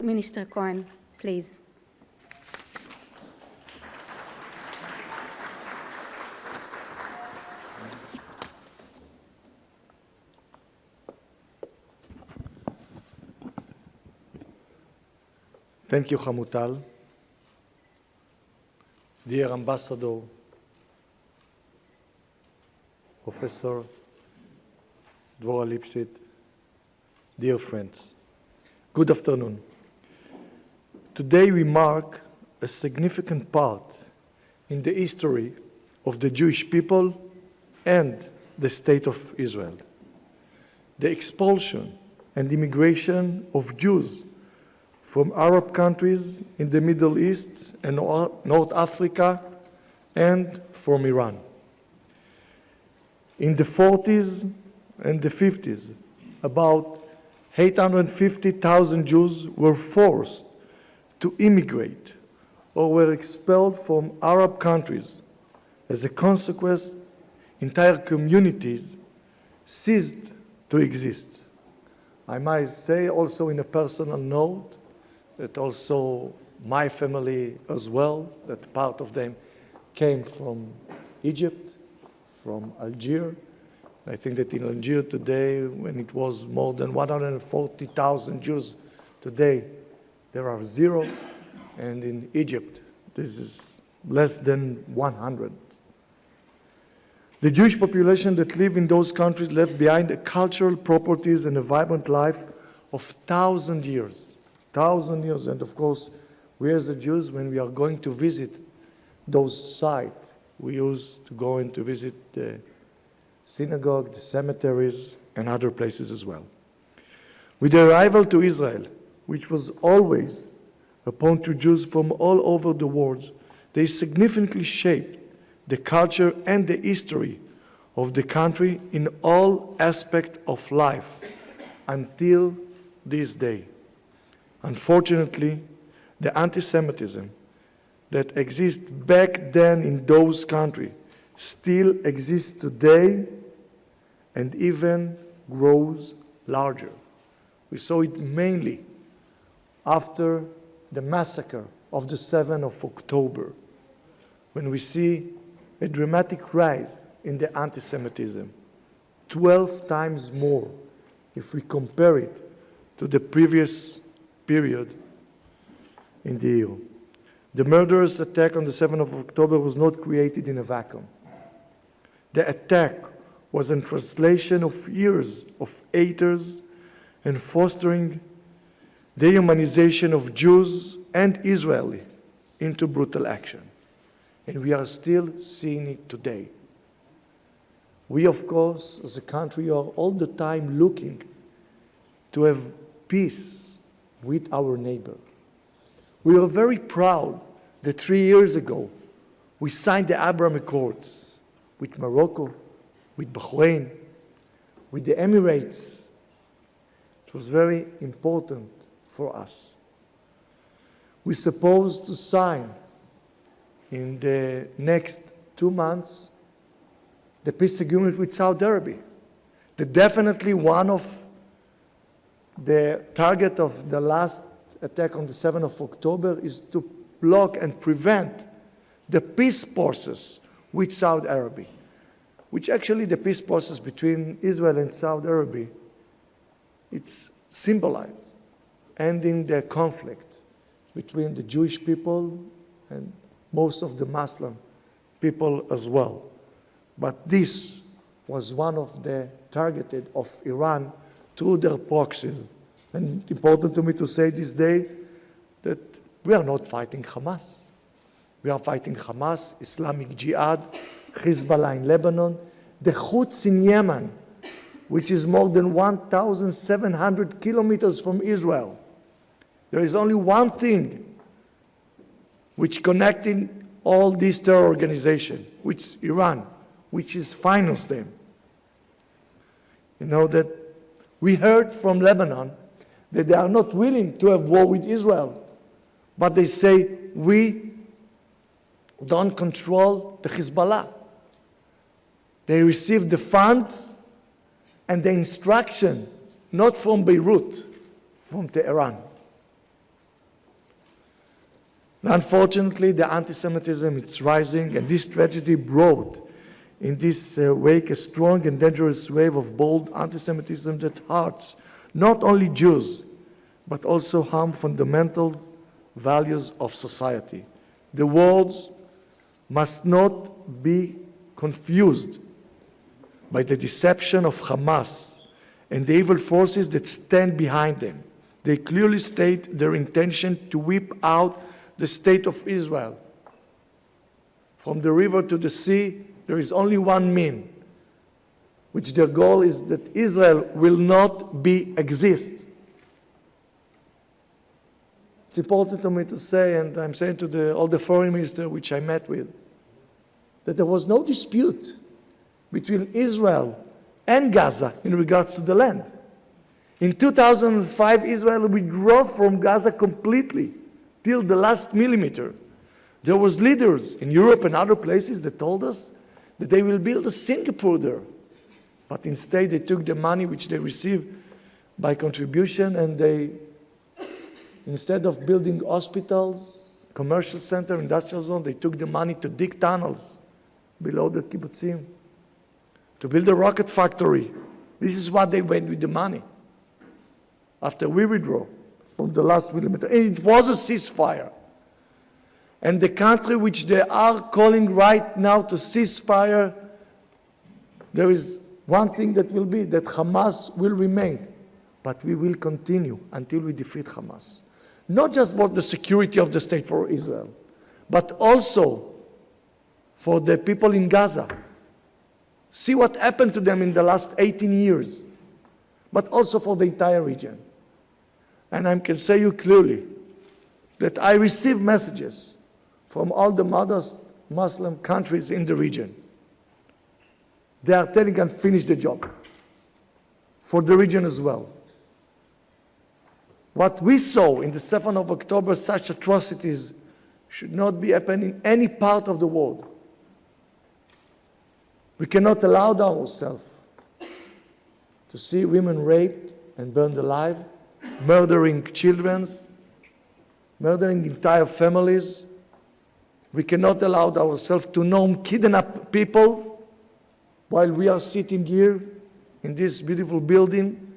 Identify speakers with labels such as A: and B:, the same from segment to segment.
A: Minister Cohen, please.
B: Thank you, Hamutal. Dear Ambassador, Professor Dvorah Lipschitz, dear friends, good afternoon. Today we mark a significant part in the history of the Jewish people and the State of Israel. The expulsion and immigration of Jews from Arab countries in the Middle East and North Africa and from Iran. In the 40s and the 50s, about 850,000 Jews were forced to immigrate or were expelled from Arab countries. As a consequence, entire communities ceased to exist. I might say also in a personal note that also my family as well, that part of them came from Egypt, from Algeria. I think that in Algeria today, when it was more than 140,000 Jews, today there are 0, and in Egypt this is less than 100. The Jewish population that live in those countries left behind a cultural properties and a vibrant life of 1,000 years. 1,000 years, and of course, we as the Jews, when we are going to visit those sites, we used to go in to visit the synagogue, the cemeteries, and other places as well. With the arrival to Israel, which was always upon to Jews from all over the world, they significantly shaped the culture and the history of the country in all aspects of life until this day. Unfortunately, the anti-Semitism that exists back then in those countries still exists today and even grows larger. We saw it mainly after the massacre of the 7th of October, when we see a dramatic rise in the anti-Semitism, 12 times more if we compare it to the previous period in the year. The murderous attack on the 7th of October was not created in a vacuum. The attack was a translation of years of haters and fostering the dehumanization of Jews and Israelis into brutal action. And we are still seeing it today. We, of course, as a country, are all the time looking to have peace with our neighbor. We are very proud that 3 years ago we signed the Abraham Accords with Morocco, with Bahrain, with the Emirates. It was very important for us. We're supposed to sign in the next 2 months the peace agreement with Saudi Arabia. That definitely one of the target of the last attack on the 7th of October is to block and prevent the peace process with Saudi Arabia, which actually the peace process between Israel and Saudi Arabia, it's symbolized ending the conflict between the Jewish people and most of the Muslim people as well. But this was one of the targeted of Iran through their proxies. And important to me to say this day that we are not fighting Hamas. We are fighting Hamas, Islamic Jihad, Hezbollah in Lebanon, the Houthis in Yemen, which is more than 1,700 kilometers from Israel. There is only one thing which connecting all these terror organizations, which is Iran, which is finance them. You know that we heard from Lebanon that they are not willing to have war with Israel, but they say we don't control the Hezbollah. They receive the funds and the instruction, not from Beirut, from Tehran. Unfortunately, the anti-Semitism is rising, and this tragedy brought in this wake a strong and dangerous wave of bold anti-Semitism that hurts not only Jews, but also harm fundamental values of society. The words must not be confused by the deception of Hamas and the evil forces that stand behind them. They clearly state their intention to wipe out the state of Israel. From the river to the sea, there is only one mean, which their goal is that Israel will not exist. It's important to me to say, and I'm saying to all the foreign ministers which I met with, that there was no dispute between Israel and Gaza in regards to the land. In 2005, Israel withdrew from Gaza completely, till the last millimeter. There was leaders in Europe and other places that told us that they will build a Singapore there. But instead, they took the money which they received by contribution, and they, instead of building hospitals, commercial center, industrial zone, they took the money to dig tunnels below the kibbutzim, to build a rocket factory. This is what they went with the money after we withdrew from the last millimeter. And it was a ceasefire. And the country which they are calling right now to ceasefire, there is one thing that will be, that Hamas will remain, but we will continue until we defeat Hamas. Not just for the security of the state for Israel, but also for the people in Gaza. See what happened to them in the last 18 years, but also for the entire region. And I can say you clearly that I receive messages from all the modest Muslim countries in the region. They are telling them, finish the job, for the region as well. What we saw in the 7th of October, such atrocities, should not be happening in any part of the world. We cannot allow ourselves to see women raped and burned alive, murdering children, murdering entire families. We cannot allow ourselves to kidnap people while we are sitting here in this beautiful building.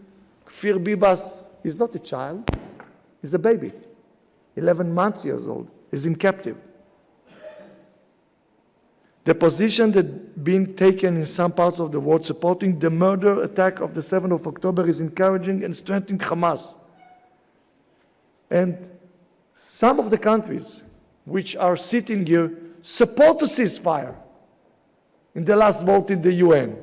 B: Kfir Bibas is not a child, he's a baby, 11 months years old, is in captive. The position that being taken in some parts of the world supporting the murder attack of the 7th of October is encouraging and strengthening Hamas. And some of the countries which are sitting here support the ceasefire in the last vote in the UN.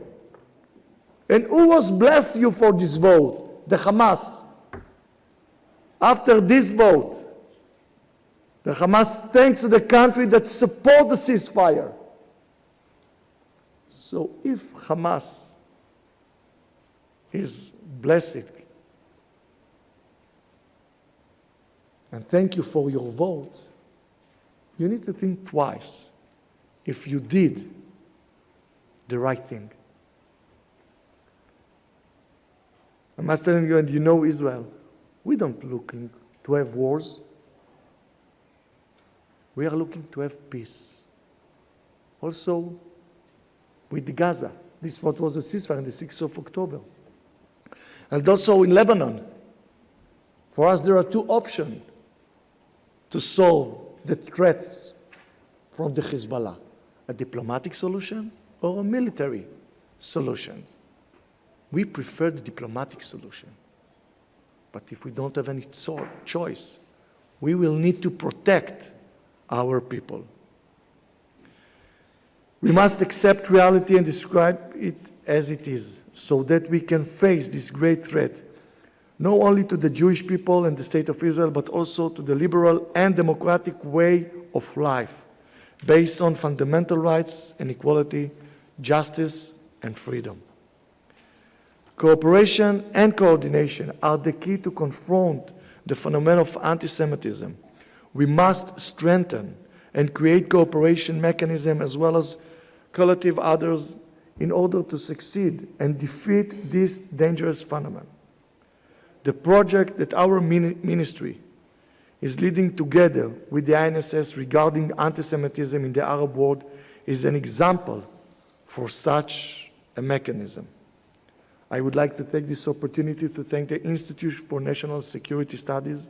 B: And who was bless you for this vote? The Hamas. After this vote, the Hamas thanks to the country that support the ceasefire. So if Hamas is blessed, and thank you for your vote, you need to think twice if you did the right thing. I must tell you, and you know Israel, we don't looking to have wars. We are looking to have peace. Also, with Gaza. This is what was a ceasefire on the 6th of October. And also in Lebanon. For us, there are two options to solve the threats from the Hezbollah: a diplomatic solution or a military solution. We prefer the diplomatic solution. But if we don't have any choice, we will need to protect our people. We must accept reality and describe it as it is, so that we can face this great threat, not only to the Jewish people and the state of Israel, but also to the liberal and democratic way of life, based on fundamental rights and equality, justice and freedom. Cooperation and coordination are the key to confront the phenomenon of anti-Semitism. We must strengthen and create cooperation mechanisms as well as collective others in order to succeed and defeat this dangerous phenomenon. The project that our ministry is leading together with the INSS regarding anti-Semitism in the Arab world is an example for such a mechanism. I would like to take this opportunity to thank the Institute for National Security Studies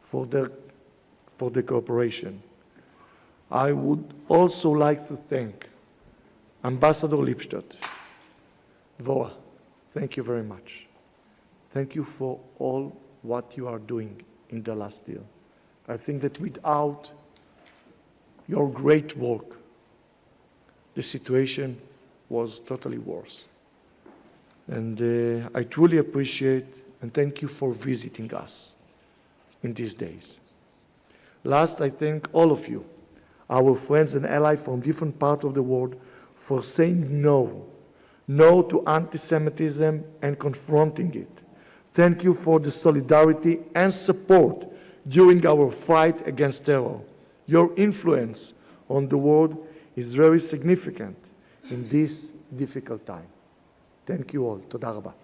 B: for the cooperation. I would also like to thank Ambassador Lipstadt. Dvorah, thank you very much. Thank you for all what you are doing in the last year. I think that without your great work, the situation was totally worse. And I truly appreciate and thank you for visiting us in these days. Last, I thank all of you, our friends and allies from different parts of the world, for saying no to anti-Semitism and confronting it. Thank you for the solidarity and support during our fight against terror. Your influence on the world is very significant in this difficult time. Thank you all. Toda rabah.